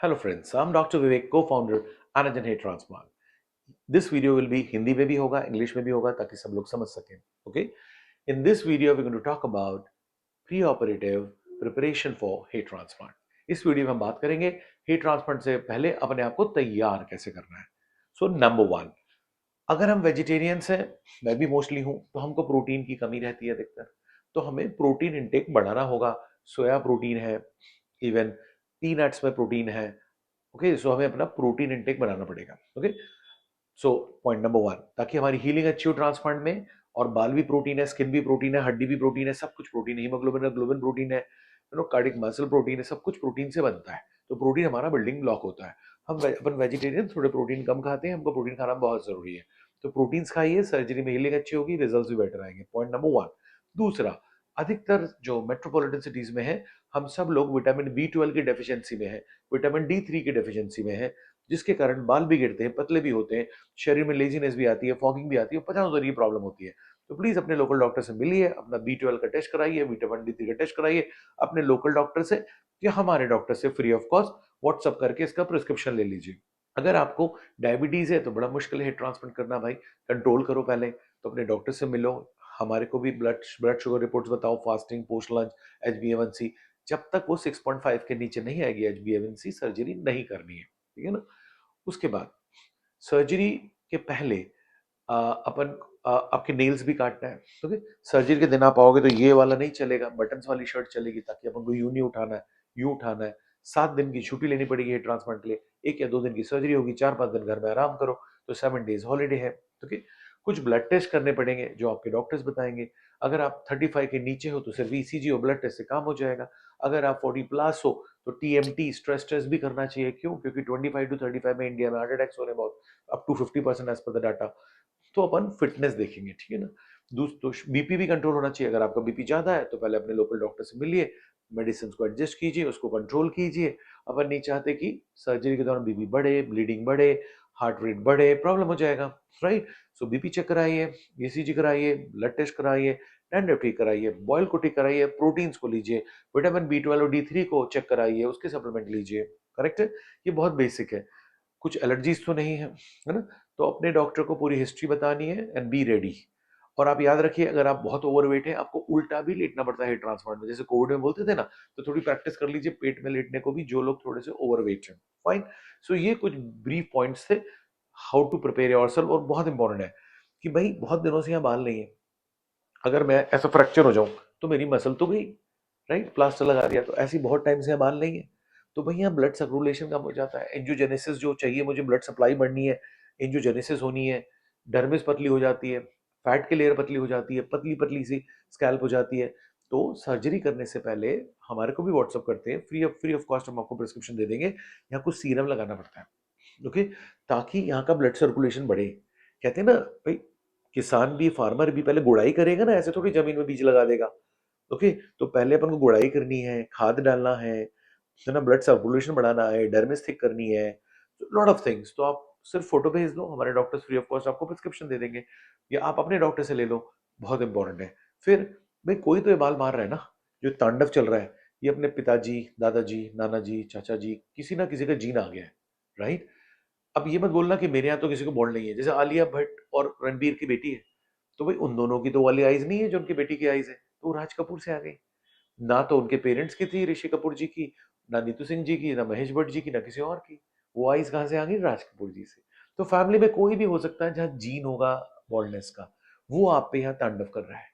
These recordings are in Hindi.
Hello friends, I'm Dr. Vivek, co-founder Anagen Hair Transplant. This video will be Hindi में भी होगा, इंग्लिश में भी होगा ताकि सब लोग समझ सकें. Okay? In this video, we're going to talk about pre-operative preparation for hair transplant. इस वीडियो में हम बात करेंगे hair transplant से पहले अपने आप को तैयार कैसे करना है. So number one, अगर हम वेजिटेरियंस हैं, मैं भी मोस्टली हूं, तो हमको प्रोटीन की कमी रहती है अधिकतर. तो हमें प्रोटीन इंटेक बढ़ाना होगा. सोया प्रोटीन है, इवन पीनट्स में प्रोटीन है. ओके, सो हमें अपना प्रोटीन इंटेक बनाना पड़ेगा. Okay, so point number one, ताकि हमारी हीलिंग अच्छी हो ट्रांसप्लांट में. और बाल भी प्रोटीन है, स्किन भी प्रोटीन है, हड्डी भी प्रोटीन है, सब कुछ प्रोटीन है. हीमोग्लोबिन ग्लोबिन प्रोटीन है, कार्डिक मसल प्रोटीन है, सब कुछ प्रोटीन से बनता है. तो प्रोटीन हमारा बिल्डिंग ब्लॉक होता है. अपन वेजिटेरियन थोड़े प्रोटीन कम खाते हैं, हमको प्रोटीन खाना बहुत जरूरी है. तो प्रोटीन्स खाइए, सर्जरी में हीलिंग अच्छी होगी, रिजल्ट भी बेटर आएंगे. Point number one. दूसरा, अधिकतर जो मेट्रोपॉलिटन सिटीज में है, हम सब लोग विटामिन B12 की डेफिशिएंसी में है, विटामिन D3 की डेफिशिएंसी में है, जिसके कारण बाल भी गिरते हैं, पतले भी होते हैं, शरीर में लेजीनेस भी आती है, फॉगिंग भी आती है, 50 तरीके प्रॉब्लम होती है. तो प्लीज अपने लोकल डॉक्टर से मिलिए, अपना B12 का टेस्ट कराइए, विटामिन D3 का टेस्ट कराइए अपने लोकल डॉक्टर से या हमारे डॉक्टर से फ्री ऑफ कॉस्ट व्हाट्सअप करके इसका प्रिस्क्रिप्शन ले लीजिए. अगर आपको डायबिटीज है तो बड़ा मुश्किल है ट्रांसप्लांट करना भाई, कंट्रोल करो पहले. तो अपने डॉक्टर से मिलो, हमारे को भी ब्लड शुगर रिपोर्ट्स बताओ, फास्टिंग, पोस्ट लंच, HbA1c. जब तक वो 6.5 के नीचे नहीं आएगी HbA1c, सर्जरी नहीं करनी है. ठीक है ना. उसके बाद सर्जरी के पहले अपन आपके नेल्स भी काटना है. ओके, सर्जरी के दिन आप आओगे तो ये वाला नहीं चलेगा, बटन्स वाली शर्ट चलेगी, ताकि अपन को यूं नहीं उठाना है, यूं उठाना है. 7 दिन की छुट्टी लेनी पड़ेगी ट्रांसप्लांट के लिए. 1 या 2 दिन की सर्जरी होगी, 4-5 दिन घर में आराम करो, तो 7 days हॉलीडे है. ओके, कुछ ब्लड टेस्ट करने पड़ेंगे जो आपके डॉक्टर्स बताएंगे. अगर आप 35 के नीचे हो तो सिर्फ ECG और ब्लड टेस्ट से काम हो जाएगा. अगर आप 40+ हो तो TMT स्ट्रेस टेस्ट भी करना चाहिए. क्यों? क्योंकि 25 to 35 में इंडिया में हार्ट अटैक्स हो रहे हैं बहुत, up to 50% as per the data. तो अपन फिटनेस देखेंगे. ठीक है ना. दोस्तों, बीपी भी कंट्रोल होना चाहिए. अगर आपका बीपी ज्यादा है तो पहले अपने लोकल डॉक्टर से मिलिए, मेडिसिन को एडजस्ट कीजिए, उसको कंट्रोल कीजिए. अपन नहीं चाहते कि सर्जरी के दौरान बीपी बढ़े, ब्लीडिंग बढ़े, हार्ट रेट बढ़े, प्रॉब्लम हो जाएगा. राइट. सो बीपी चेक कराइए, ECG कराइए, ब्लड टेस्ट कराइए, टैंडर ठीक कराइए, बॉयल को ठीक कराइए, प्रोटीन्स को लीजिए, विटामिन B12 और D3 को चेक कराइए, उसके सप्लीमेंट लीजिए. करेक्ट है. ये बहुत बेसिक है. कुछ एलर्जीज तो नहीं है ना. तो अपने डॉक्टर को पूरी हिस्ट्री बतानी है एंड बी रेडी. और आप याद रखिए, अगर आप बहुत ओवरवेट है, आपको उल्टा भी लेटना पड़ता है ट्रांसप्लांट में. जैसे कोविड में बोलते थे ना, तो थोड़ी प्रैक्टिस कर लीजिए पेट में लेटने को भी, जो लोग थोड़े से ओवरवेट हैं. फाइन. सो ये कुछ ब्रीफ पॉइंट्स थे हाउ टू प्रिपेयर योरसेल्फ. और बहुत इंपॉर्टेंट है कि भाई बहुत दिनों से यहाँ बाल नहीं है, अगर मैं ऐसा फ्रैक्चर हो जाऊं तो मेरी मसल तो गई, राइट, प्लास्टर लगा दिया, तो ऐसी बहुत टाइम से बाल नहीं है. तो भैया ब्लड सर्कुलेशन कम हो जाता है, एंजियोजेनेसिस जो चाहिए मुझे, ब्लड सप्लाई बढ़नी है, एंजियोजेनेसिस होनी है, डर्मिस पतली हो जाती है, फैट की लेयर पतली हो जाती है, पतली पतली सी स्कैल्प हो जाती है. तो सर्जरी करने से पहले हमारे को भी व्हाट्सअप करते हैं, फ्री ऑफ कॉस्ट हम आपको प्रिस्क्रिप्शन दे देंगे. यहाँ कुछ सीरम लगाना पड़ता है. ओके, ताकि यहाँ का ब्लड सर्कुलेशन बढ़े. कहते हैं ना भाई, किसान भी, फार्मर भी पहले गुड़ाई करेगा ना, ऐसे थोड़ी जमीन में बीज लगा देगा. ओके, तो पहले अपन को गुड़ाई करनी है, खाद डालना है ना, ब्लड सर्कुलेशन बढ़ाना है, डर्मिस थिक करनी है, लॉट ऑफ थिंग्स. तो आप सिर्फ फोटो भेज दो, हमारे डॉक्टर्स फ्री ऑफ कॉस्ट आपको प्रिस्क्रिप्शन दे देंगे, या आप अपने डॉक्टर से ले लो. बहुत इंपॉर्टेंट है. फिर भाई कोई तो ये बाल मार रहा है ना, जो तांडव चल रहा है, ये अपने पिताजी, दादाजी, नाना जी, चाचा जी, किसी ना किसी का जीन आ गया है. राइट. अब ये मत बोलना कि मेरे यहाँ तो किसी को बॉन्ड नहीं है. जैसे आलिया भट्ट और रणबीर की बेटी है, तो भाई उन दोनों की तो वाली आईज नहीं है जो उनकी बेटी की आईज है, तो वो राज कपूर से आ गई. ना तो उनके पेरेंट्स की थी, ऋषि कपूर जी की, ना नीतू सिंह जी की, ना महेश भट्ट जी की, ना किसी और की. वो आईज कहाँ से आ गई? राज कपूर जी से. तो फैमिली में कोई भी हो सकता है जहाँ जीन होगा बॉल्डनेस का, वो आप पे यहाँ तांडव कर रहा है.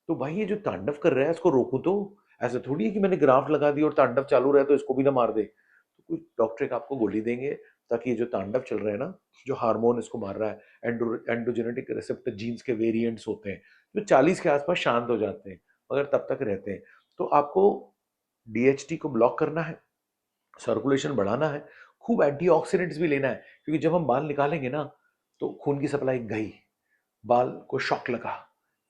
तो भाई ये जो तांडव कर रहा है इसको रोकू तो. ऐसा थोड़ी है कि मैंने ग्राफ्ट लगा दी और तांडव चालू रहे तो इसको भी ना मार दे. तो कुछ डॉक्टर एक आपको गोली देंगे, ताकि ये जो तांडव चल रहा है ना, जो हार्मोन इसको मार रहा है, एंड्रोजेनेटिक रिसेप्टर जीन्स के वेरिएंट्स होते हैं, जो 40 के आसपास शांत हो जाते हैं, मगर तब तक रहते हैं. तो आपको DHT को ब्लॉक करना है, सर्कुलेशन बढ़ाना है, खूब एंटीऑक्सीडेंट्स भी लेना है. क्योंकि जब हम बाल निकालेंगे ना, तो खून की सप्लाई गई, बाल को शॉक लगा,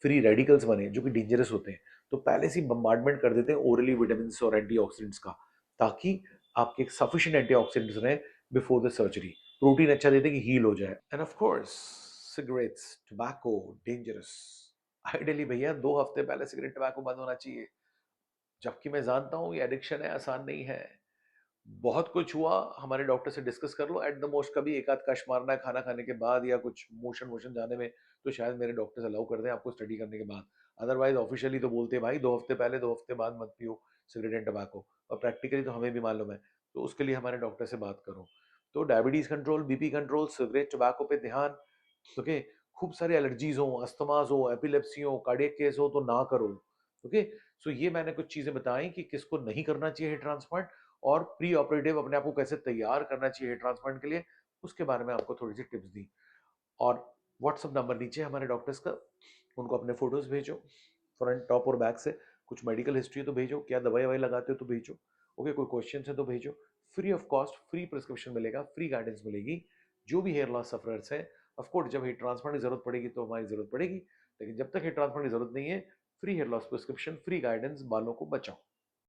फ्री रेडिकल्स बने जो कि डेंजरस होते हैं. तो पहले से बम्बार्डमेंट कर देते हैं ओरली विटामिन और एंटीऑक्सीडेंट्स का, ताकि आपके सफिशिएंट एंटीऑक्सीडेंट्स रहे बिफोर द सर्जरी. प्रोटीन अच्छा देते कि हील हो जाए. End of course cigarettes, tobacco, dangerous. Ideally भैया 2 हफ्ते पहले सिगरेट टोबैको बंद होना चाहिए. जबकि मैं जानता हूं ये एडिक्शन है, आसान नहीं है. बहुत कुछ हुआ, हमारे डॉक्टर से डिस्कस कर लो। एट द मोस्ट कभी एक आध कश मारना है खाना खाने के बाद या कुछ मोशन वोशन जाने में, तो शायद मेरे डॉक्टर्स अलाउ कर दें आपको स्टडी करने के बाद। अदरवाइज ऑफिशियली तो बोलते हैं भाई 2 हफ्ते पहले 2 हफ्ते बाद मत पियो सिगरेट एंड टबैको, और प्रैक्टिकली तो हमें भी मालूम है, तो उसके लिए हमारे डॉक्टर से बात करो। तो diabetes control, BP control, cigarette tobacco पे ध्यान। ओके, खूब सारे एलर्जीज हो, अस्थमाज हो, एपिलेप्सी हो, कार्डियक केस हो तो ना करो। ओके, सो ये मैंने कुछ चीजें बताई कि किसको नहीं करना चाहिए ट्रांसप्लांट, और प्री ऑपरेटिव अपने आप को कैसे तैयार करना चाहिए ट्रांसप्लांट के लिए, उसके बारे में आपको थोड़ी सी टिप्स दी। और व्हाट्सअप नंबर नीचे हमारे डॉक्टर्स का, उनको अपने फोटोज भेजो फ्रंट टॉप और बैक से, कुछ मेडिकल हिस्ट्री तो भेजो, क्या दवाई ववाई लगाते हो तो भेजो, ओके, कोई क्वेश्चन है तो भेजो। Free of cost free prescription मिलेगा, फ्री गाइडेंस मिलेगी। जो भी हेयर लॉस सफरर्स है, ऑफकोर्स जब हेयर ट्रांसप्लांट की जरूरत पड़ेगी तो हमारी जरूरत पड़ेगी, लेकिन जब तक हेयर ट्रांसप्लांट की जरूरत नहीं है, free hair loss prescription, free guidance, बालों को बचाओ।